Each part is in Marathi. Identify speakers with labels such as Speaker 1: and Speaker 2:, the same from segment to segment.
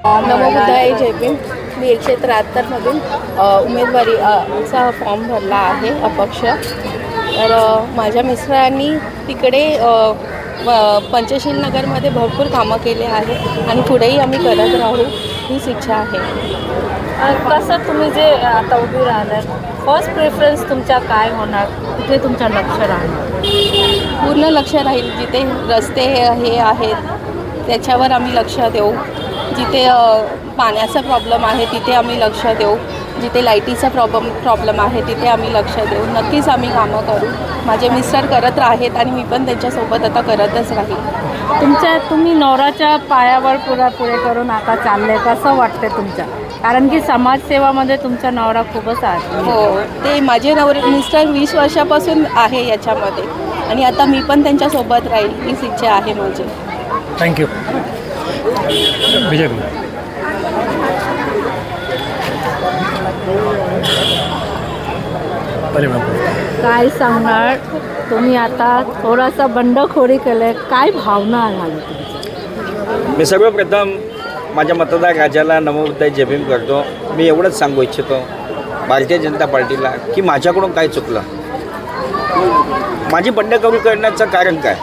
Speaker 1: नमो बुद्धाय जय भीम. मी 173मधून उमेदवारीचा फॉर्म भरला आहे अपक्ष. तर माझ्या मिस्टरांनी तिकडे पंचशील नगरमध्ये भरपूर कामं केले आहे आणि पुढेही आम्ही करत राहू हीच इच्छा आहे.
Speaker 2: कसं तुम्ही जे आता उभी राहणार, फर्स्ट प्रेफरन्स तुमच्या काय होणार, कुठे तुमचं लक्ष राहणार?
Speaker 1: पूर्ण लक्ष राहील जिथे रस्ते हे आहेत त्याच्यावर आम्ही लक्ष देऊ. जिथे पाण्याचा प्रॉब्लेम आहे तिथे आम्ही लक्ष देऊ. जिथे लाईटीचा प्रॉब्लेम आहे तिथे आम्ही लक्ष देऊ. नक्कीच आम्ही कामं करू. माझे मिस्टर करत आहेत आणि मी पण त्यांच्यासोबत आता करतच राहील.
Speaker 2: तुम्ही नवराच्या पायावर पुढे करून आता चालले, कसं वाटते तुमच्या? कारण की समाजसेवामध्ये तुमचा नवरा खूपच आहे.
Speaker 1: हो, ते माझे मिस्टर 20 वर्षापासून आहे याच्यामध्ये आणि आता मी पण त्यांच्यासोबत राहील हीच इच्छा आहे माझी.
Speaker 3: थँक्यू. विजय कुमार.
Speaker 2: काय सांगणार तुम्ही? आता थोडासा बंडखोरी केलं, काय भावना आली तुमची?
Speaker 4: मी सर्वप्रथम माझ्या मतदार राजाला नमो बुद्धाय जय भीम करतो. मी एवढंच सांगू इच्छितो भारतीय जनता पार्टीला की माझ्याकडून काय चुकलं, माझी बंडखोरी करण्याचं कारण काय,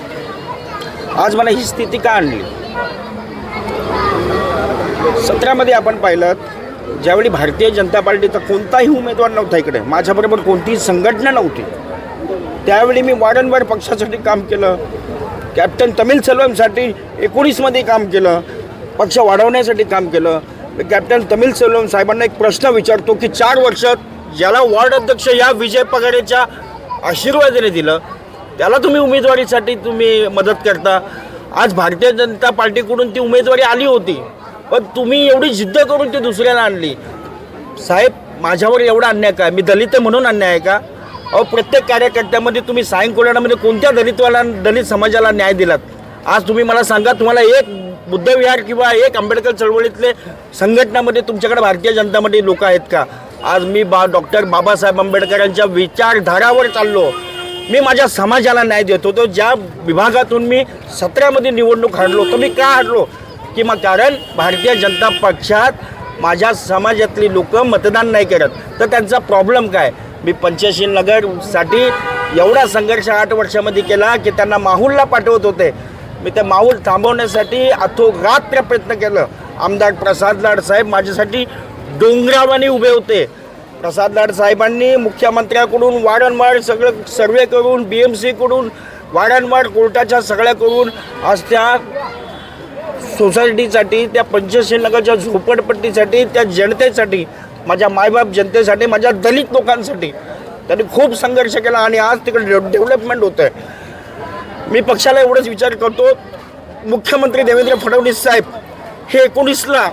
Speaker 4: आज मला ही स्थिती का आणली. 17मध्ये आपण पाहिलं ज्यावेळी भारतीय जनता पार्टीचा कोणताही उमेदवार नव्हता इकडे, माझ्याबरोबर कोणतीही संघटना नव्हती, त्यावेळी मी वारंवार पक्षासाठी काम केलं. कॅप्टन तमिल सेल्वमसाठी 19मध्ये काम केलं, पक्ष वाढवण्यासाठी काम केलं. कॅप्टन तमिल सेल्वम साहेबांना एक प्रश्न विचारतो की 4 वर्षात ज्याला वॉर्ड अध्यक्ष या विजय पगारेच्या आशीर्वादाने दिलं त्याला तुम्ही उमेदवारीसाठी तुम्ही मदत करता. आज भारतीय जनता पार्टीकडून ती उमेदवारी आली होती पण तुम्ही एवढी जिद्द करून ती दुसऱ्याला आणली. साहेब, माझ्यावर एवढा अन्याय काय? मी दलित म्हणून अन्याय आहे का? अहो, प्रत्येक कार्यकर्त्यामध्ये तुम्ही सायं कोल्हाड्यामध्ये कोणत्या दलित समाजाला न्याय दिलात? आज तुम्ही मला सांगा, तुम्हाला एक बुद्धविहार किंवा एक आंबेडकर चळवळीतले संघटनामध्ये तुमच्याकडे भारतीय जनतामध्ये लोक आहेत का? आज मी डॉक्टर बाबासाहेब आंबेडकरांच्या विचारधारावर चाललो. मी माझ्या समाजाला न्याय देत होतो. ज्या विभागातून मी 17मध्ये निवडणूक हरलो तर मी का हरलो? की मग कारण भारतीय जनता पक्षात माझ्या समाजातली लोक मतदान नाही करत. तर त्यांचा प्रॉब्लेम काय? मी पंचशील नगरसाठी एवढा संघर्ष 8 वर्षामध्ये केला की त्यांना माहुलला पाठवत होते. मी ते माहुल थांबवण्यासाठी अथोरात्र प्रयत्न केलं. आमदार प्रसाद लाड साहेब माझ्यासाठी डोंगरावाने उभे होते. प्रसाद लाड साहेबांनी मुख्यमंत्र्याकडून वारंवार सगळं सर्वे करून, BMC कडून वारंवार कोर्टाच्या सगळ्या करून आज त्या सोसायटीसाठी, त्या पंचशील नगरच्या झोपडपट्टीसाठी, त्या जनतेसाठी, माझ्या मायबाप जनतेसाठी, माझ्या दलित लोकांसाठी त्यांनी खूप संघर्ष केला आणि आज तिकडे डेव्हलपमेंट होतं आहे. मी पक्षाला एवढंच विचार करतो, मुख्यमंत्री देवेंद्र फडणवीस साहेब हे 19ला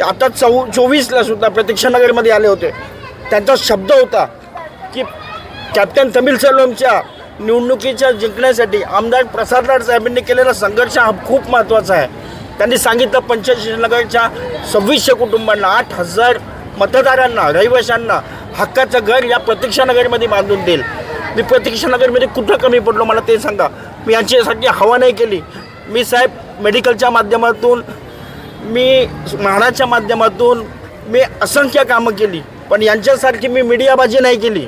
Speaker 4: आता 24ला सुद्धा प्रतीक्षानगरमध्ये आले होते. त्यांचा शब्द होता की कॅप्टन तमिल सेल्वमच्या निवडणुकीच्या जिंकण्यासाठी आमदार प्रसाद लाड साहेबांनी केलेला संघर्ष हा खूप महत्त्वाचा आहे. त्यांनी सांगितलं पंचशील नगरच्या 2600 कुटुंबांना, 8000 मतदारांना, रहिवाशांना हक्काचं घर या प्रतीक्षानगरमध्ये बांधून देईल. मी प्रतीक्षानगरमध्ये कुठं कमी पडलो मला ते सांगा. मी यांच्यासाठी हवा नाही केली. मी साहेब मेडिकलच्या माध्यमातून, मी म्हाडाच्या माध्यमातून मी असंख्य कामं केली पण यांच्यासारखी मी मीडियाबाजी नाही केली.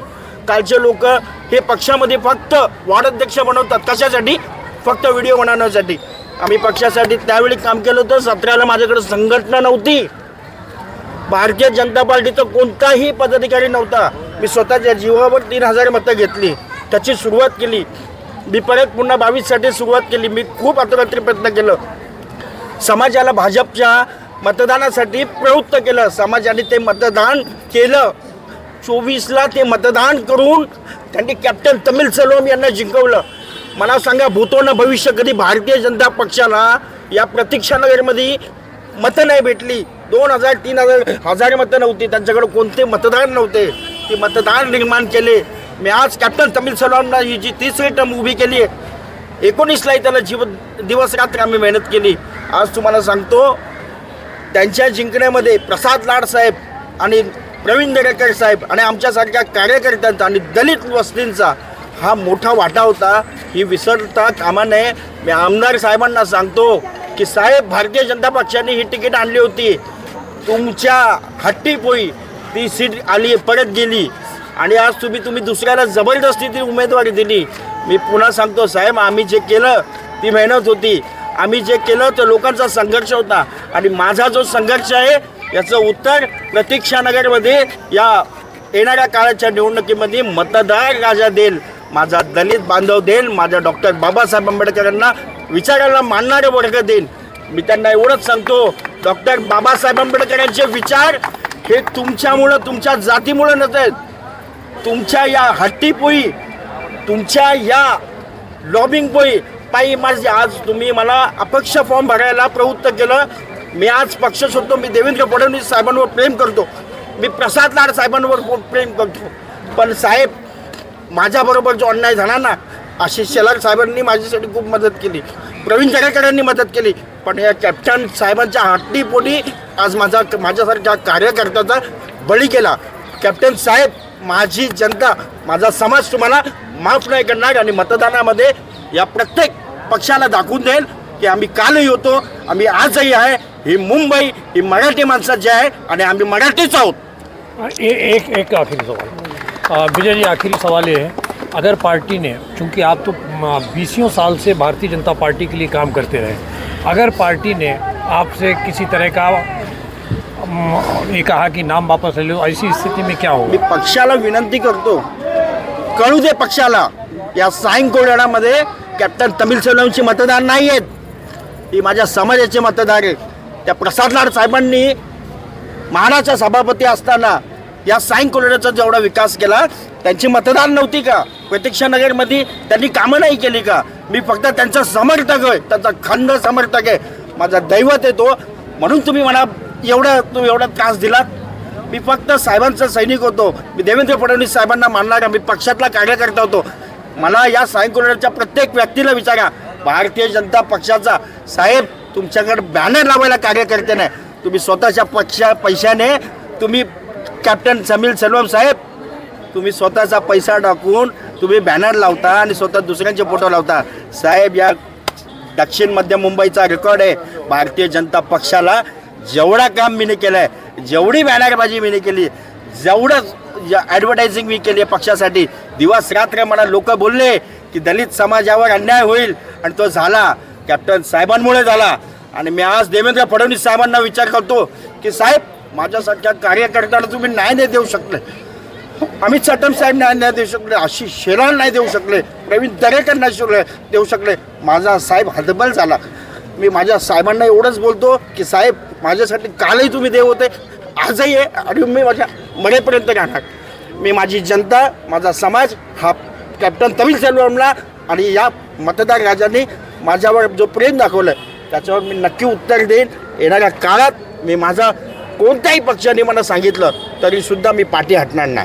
Speaker 4: कालचे लोक हे पक्षामध्ये फक्त वार्डाध्यक्ष बनवतात. कशासाठी? फक्त व्हिडिओ बनवण्यासाठी. आम्ही पक्षासाठी त्यावेळी काम केलं होतं. 17ला माझ्याकडे संघटना नव्हती. भारतीय जनता पार्टीचा कोणताही पदाधिकारी नव्हता. मी स्वतःच्या जीवावर 3000 मतं घेतली, त्याची सुरुवात केली. मी परत पुन्हा 22साठी सुरुवात केली. मी खूप अतोरात्री प्रयत्न केलं. समाजाला भाजपच्या मतदानासाठी प्रवृत्त केलं. समाजाने ते मतदान केलं. 24ला ते मतदान करून त्यांनी कॅप्टन तमिल सेल्वम यांना जिंकवलं. मला सांगा, भूतोन भविष्य कधी भारतीय जनता पक्षाला या प्रतीक्षानगरमध्ये मतं नाही भेटली. 2000-3000 मतं नव्हती. त्यांच्याकडे कोणते मतदार नव्हते. ते मतदार निर्माण केले. मी आज कॅप्टन तमिल सेल्वमला ही जी 3री टर्म उभी केली आहे, 19लाही त्याला दिवस रात्र आम्ही मेहनत केली. आज तुम्हाला सांगतो, त्यांच्या जिंकण्यामध्ये प्रसाद लाड साहेब आणि प्रवीण दरेकर साहेब आणि आमच्यासारख्या कार्यकर्त्यांचा आणि दलित वस्तींचा हा मोठा वाटा होता. ही विसरता कामा नये. मी आमदार साहेबांना सांगतो की साहेब भारतीय जनता पक्षाने ही तिकीट आणली होती, तुमच्या हट्टीपोई ती सीट आली परत गेली आणि आज तुम्ही दुसऱ्याला जबरदस्ती ती उमेदवारी दिली. मी पुन्हा सांगतो साहेब, आम्ही जे केलं ती मेहनत होती, आम्ही जे केलं तो लोकांचा संघर्ष होता आणि माझा जो संघर्ष आहे याचं उत्तर प्रतीक्षानगरमध्ये या येणाऱ्या काळाच्या निवडणुकीमध्ये मतदार राजा देईल, माझा दलित बांधव देईल, माझा डॉक्टर बाबासाहेब आंबेडकरांना विचारायला मानणारे वर्ग देईल. मी त्यांना एवढंच सांगतो, डॉक्टर बाबासाहेब आंबेडकरांचे विचार हे तुमच्यामुळं, तुमच्या जातीमुळं नसतात, तुमच्या या हट्टीपोई, तुमच्या या लॉबिंगपोई पायी माझे आज तुम्ही मला अपक्ष फॉर्म भरायला प्रवृत्त केलं. मी आज पक्ष सोडतो. मी देवेंद्र फडणवीस साहेबांवर प्रेम करतो, मी प्रसाद लाड साहेबांवर प्रेम करतो, पण साहेब माझ्याबरोबर जो अन्याय झाला ना, आशिष शेलार साहेबांनी माझ्यासाठी खूप मदत केली, प्रवीण दरेकरांनी मदत केली, पण या कॅप्टन साहेबांच्या हट्टीपोटी आज माझ्यासारख्या कार्यकर्त्याचा बळी केला. कॅप्टन साहेब, माझी जनता, माझा समाज तुम्हाला माफ नाही करणार आणि मतदानामध्ये या प्रत्येक पक्षाला दाखवून देईल की आम्ही कालही होतो, आम्ही आजही आहे. ही मुंबई ही मराठी माणसाची आहे आणि आम्ही मराठीच आहोत.
Speaker 3: एक आखिरी सवाल विजय जी, आखिरी सवाल ये है, अगर पार्टी ने, चूँकि आप तो 20 साल से भारतीय जनता पार्टी के लिए काम करते रहे, अगर पार्टी ने आपसे किसी तरह का ये कहा कि नाम वापस ले लो, ऐसी स्थिति में क्या
Speaker 4: मी
Speaker 3: होगा?
Speaker 4: पक्षाला विनंती करतो, कळू दे पक्षाला, या सायं कोळ्यामध्ये कॅप्टन तमिलसेल्वमची मतदार नाही आहेत, ही माझ्या समाजाचे मतदार आहेत. त्या प्रसाद लाड साहेबांनी महाराष्ट्र सभापती असताना या सायं कोळ्याचा जेवढा विकास केला, त्यांची मतदार नव्हती का? प्रतीक्षानगरमध्ये त्यांनी कामं नाही केली का? मी फक्त त्यांचा समर्थक आहे, त्यांचा खंड समर्थक आहे, माझा दैवत आहे तो, म्हणून तुम्ही मला एवढा त्रास दिलात. मी फक्त साहेबांचा सैनिक होतो, मी देवेंद्र फडणवीस साहेबांना मानणारा, मी पक्षातला कार्यकर्ता होतो. मला या सायं कोळ्याच्या प्रत्येक व्यक्तीला विचारा, भारतीय जनता पक्षाचा साहेब तुमच्याकडे बॅनर लावायला कार्यकर्ते नाही, तुम्ही स्वतःच्या पैशाने तुम्ही कॅप्टन तमिलसेल्वम साहेब, तुम्ही स्वतःचा पैसा टाकून तुम्ही बॅनर लावता आणि स्वतः दुसऱ्यांचे फोटो लावता. साहेब, या दक्षिण मध्य मुंबईचा रेकॉर्ड आहे. भारतीय जनता पक्षाला जेवढा काम मी केलं आहे, जेवढी बॅनरबाजी मी केली, जेवढं ॲडव्हर्टायझिंग मी केली आहे पक्षासाठी, दिवस रात्र मला लोक बोलले की दलित समाजावर अन्याय होईल आणि तो झाला, कॅप्टन साहेबांमुळे झाला. आणि मी आज देवेंद्र फडणवीस साहेबांना विचार करतो की साहेब, माझ्यासारख्या कार्यकर्त्याला तुम्ही न्याय नाही देऊ शकले, अमित चटम साहेब न्याय देऊ शकले, आशिष शेलार नाही देऊ शकले, प्रवीण दरेकर नाही देऊ शकले, माझा साहेब हतबल झाला. मी माझ्या साहेबांना एवढंच बोलतो की साहेब, माझ्यासाठी कालही तुम्ही देव होते, आजही आहे आणि मी माझ्या मरेपर्यंत राहणार. मी माझी जनता, माझा समाज हा कॅप्टन तमिलसेल्वमला आणि या मतदार राजांनी माझ्यावर जो प्रेम दाखवलं आहे त्याच्यावर मी नक्की उत्तर देईन. येणाऱ्या काळात मी माझा कोणत्याही पक्षाने मला सांगितलं तरीसुद्धा मी पाठी हटणार नाही.